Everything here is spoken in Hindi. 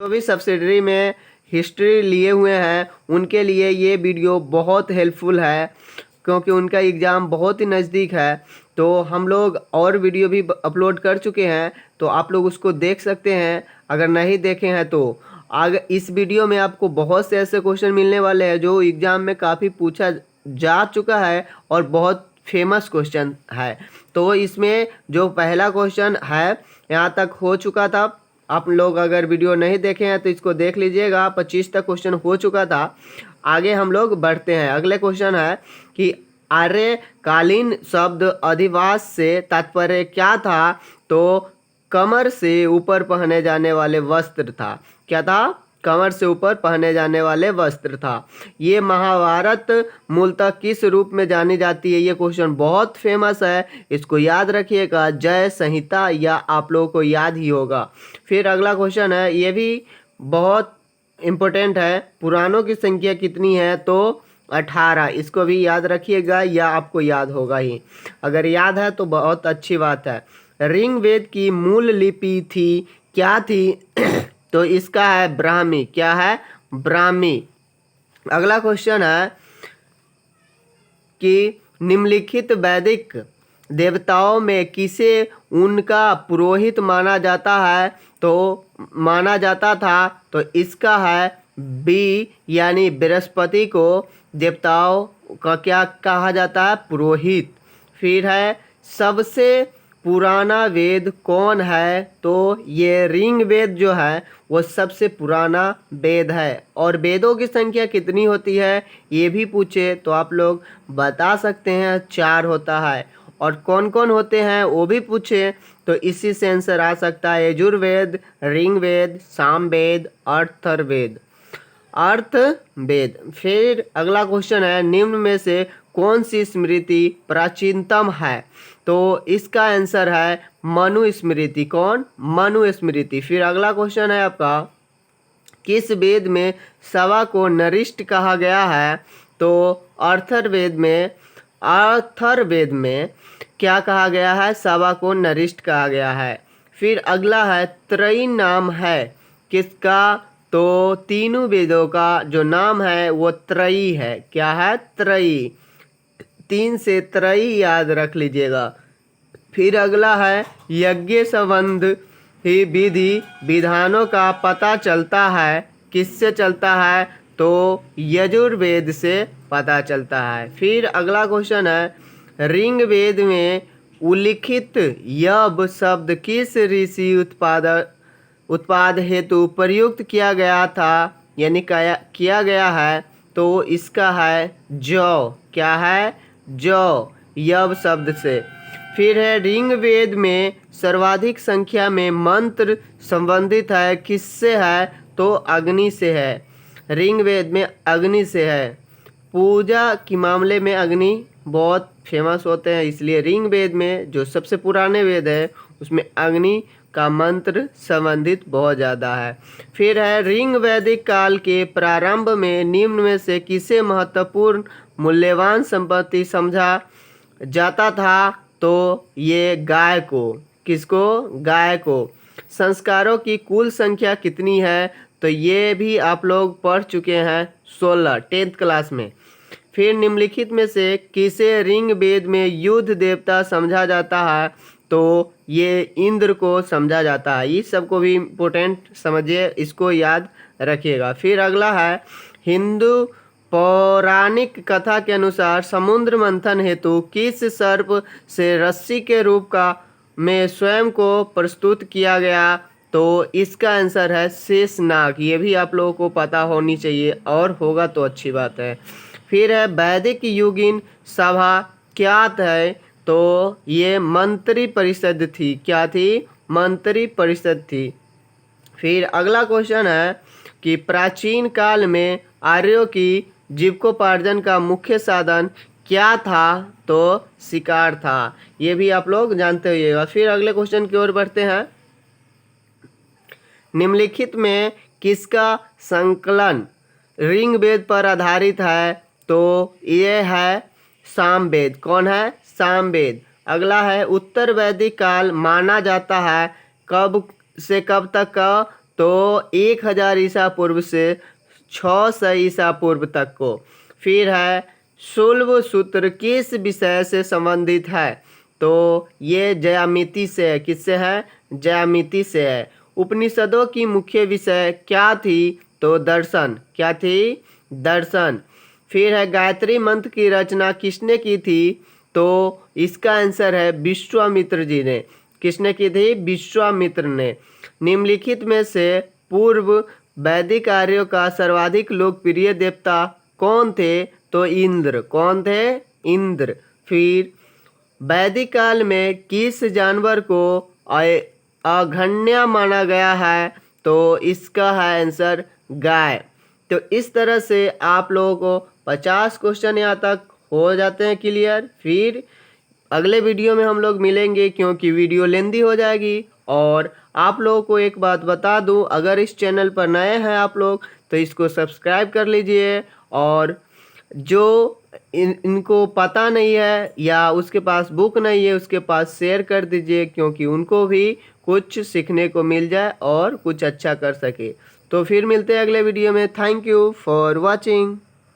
जो भी सब्सिडरी में हिस्ट्री लिए हुए हैं उनके लिए ये वीडियो बहुत हेल्पफुल है, क्योंकि उनका एग्ज़ाम बहुत ही नज़दीक है। तो हम लोग और वीडियो भी अपलोड कर चुके हैं, तो आप लोग उसको देख सकते हैं अगर नहीं देखे हैं तो। आगे इस वीडियो में आपको बहुत से ऐसे क्वेश्चन मिलने वाले हैं जो एग्ज़ाम में काफ़ी पूछा जा चुका है और बहुत फेमस क्वेश्चन है। तो इसमें जो पहला क्वेश्चन है यहाँ तक हो चुका था। आप लोग अगर वीडियो नहीं देखे हैं तो इसको देख लीजिएगा, 25 तक क्वेश्चन हो चुका था। आगे हम लोग बढ़ते हैं। अगले क्वेश्चन है कि आर्यकालीन शब्द अधिवास से तात्पर्य क्या था? तो कमर से ऊपर पहने जाने वाले वस्त्र था। क्या था? कमर से ऊपर पहने जाने वाले वस्त्र था। ये महाभारत मूलतः किस रूप में जानी जाती है? ये क्वेश्चन बहुत फेमस है, इसको याद रखिएगा। जय संहिता, या आप लोगों को याद ही होगा। फिर अगला क्वेश्चन है, ये भी बहुत इम्पोर्टेंट है। पुराणों की संख्या कितनी है? तो 18। इसको भी याद रखिएगा, या आपको याद होगा ही। अगर याद है तो बहुत अच्छी बात है। ऋग्वेद की मूल लिपि थी, क्या थी? तो इसका है ब्राह्मी। क्या है? ब्राह्मी। अगला क्वेश्चन है कि निम्नलिखित वैदिक देवताओं में किसे उनका पुरोहित माना जाता है? तो माना जाता था, तो इसका है बी, यानी बृहस्पति को देवताओं का क्या कहा जाता है? पुरोहित। फिर है सबसे पुराना वेद कौन है? तो ये ऋग्वेद जो है वो सबसे पुराना वेद है। और वेदों की संख्या कितनी होती है ये भी पूछे तो आप लोग बता सकते हैं, 4 होता है। और कौन कौन होते हैं वो भी पूछे तो इसी से आंसर आ सकता है यजुर्वेद, ऋग्वेद, सामवेद, अथर्ववेद। अर्थवेद। फिर अगला क्वेश्चन है, निम्न में से कौन सी स्मृति प्राचीनतम है? तो इसका आंसर है मनुस्मृति। कौन? मनुस्मृति। फिर अगला क्वेश्चन है आपका, किस वेद में सवा को नरिष्ट कहा गया है? तो अथर्ववेद में क्या कहा गया है? सवा को नरिष्ट कहा गया है। फिर अगला है, त्रयी नाम है किसका? तो तीनों वेदों का जो नाम है वो त्रयी है। क्या है? त्रयी। 3 से त्रयी याद रख लीजिएगा। फिर अगला है, यज्ञ संबंध ही विधि विधानों का पता चलता है, किससे चलता है? तो यजुर्वेद से पता चलता है। फिर अगला क्वेश्चन है, ऋग्वेद में उल्लिखित यब शब्द किस ऋषि उत्पाद हेतु प्रयुक्त किया गया था, यानी किया गया है? तो इसका है जौ। क्या है? जौ, यब शब्द से। फिर है, ऋग्वेद में सर्वाधिक संख्या में मंत्र संबंधित है, किससे है? तो अग्नि से है। ऋग्वेद में अग्नि से है। पूजा के मामले में अग्नि बहुत फेमस होते हैं, इसलिए ऋग्वेद में जो सबसे पुराने वेद है उसमें अग्नि का मंत्र संबंधित बहुत ज़्यादा है। फिर है, ऋग्वैदिक काल के प्रारंभ में निम्न में से किसे महत्वपूर्ण मूल्यवान संपत्ति समझा जाता था? तो ये गाय को। किसको? गाय को। संस्कारों की कुल संख्या कितनी है? तो ये भी आप लोग पढ़ चुके हैं 16, 10th क्लास में। फिर निम्नलिखित में से किसे ऋग्वेद में युद्ध देवता समझा जाता है? तो ये इंद्र को समझा जाता है। इस सबको भी इम्पोर्टेंट समझिए, इसको याद रखिएगा। फिर अगला है, हिंदू पौराणिक कथा के अनुसार समुद्र मंथन हेतु किस सर्प से रस्सी के रूप का में स्वयं को प्रस्तुत किया गया? तो इसका आंसर है शेषनाग। ये भी आप लोगों को पता होनी चाहिए, और होगा तो अच्छी बात है। फिर है, वैदिक युगीन सभा क्या है? तो ये मंत्री परिषद थी। क्या थी? मंत्री परिषद थी। फिर अगला क्वेश्चन है कि प्राचीन काल में आर्यों की जीविकोपार्जन का मुख्य साधन क्या था? तो शिकार था। ये भी आप लोग जानते होइएगा। फिर अगले क्वेश्चन की ओर बढ़ते हैं, निम्नलिखित में किसका संकलन ऋग्वेद पर आधारित है? तो ये है सामवेद। कौन है? सामवेद। अगला है, उत्तर वैदिक काल माना जाता है कब से कब तक का? तो 1000 ईसा पूर्व से 600 ईसा पूर्व तक को। फिर है शुल्ब सूत्र किस विषय से संबंधित है? तो ये ज्यामिति से है। किससे है? ज्यामिति से है। उपनिषदों की मुख्य विषय क्या थी? तो दर्शन। क्या थी? दर्शन। फिर है गायत्री मंत्र की रचना किसने की थी? तो इसका आंसर है विश्वामित्र जी ने। किसने की थी? विश्वामित्र ने। निम्नलिखित में से पूर्व वैदिक आर्यों का सर्वाधिक लोकप्रिय देवता कौन थे? तो इंद्र। कौन थे? इंद्र। फिर वैदिक काल में किस जानवर को अघण्य माना गया है? तो इसका है आंसर गाय। तो इस तरह से आप लोगों को 50 क्वेश्चन यहाँ तक हो जाते हैं क्लियर। फिर अगले वीडियो में हम लोग मिलेंगे क्योंकि वीडियो लेंदी हो जाएगी। और आप लोगों को एक बात बता दूं, अगर इस चैनल पर नए हैं आप लोग तो इसको सब्सक्राइब कर लीजिए। और जो इनको पता नहीं है या उसके पास बुक नहीं है उसके पास शेयर कर दीजिए, क्योंकि उनको भी कुछ सीखने को मिल जाए और कुछ अच्छा कर सके। तो फिर मिलते हैं अगले वीडियो में। Thank you for watching.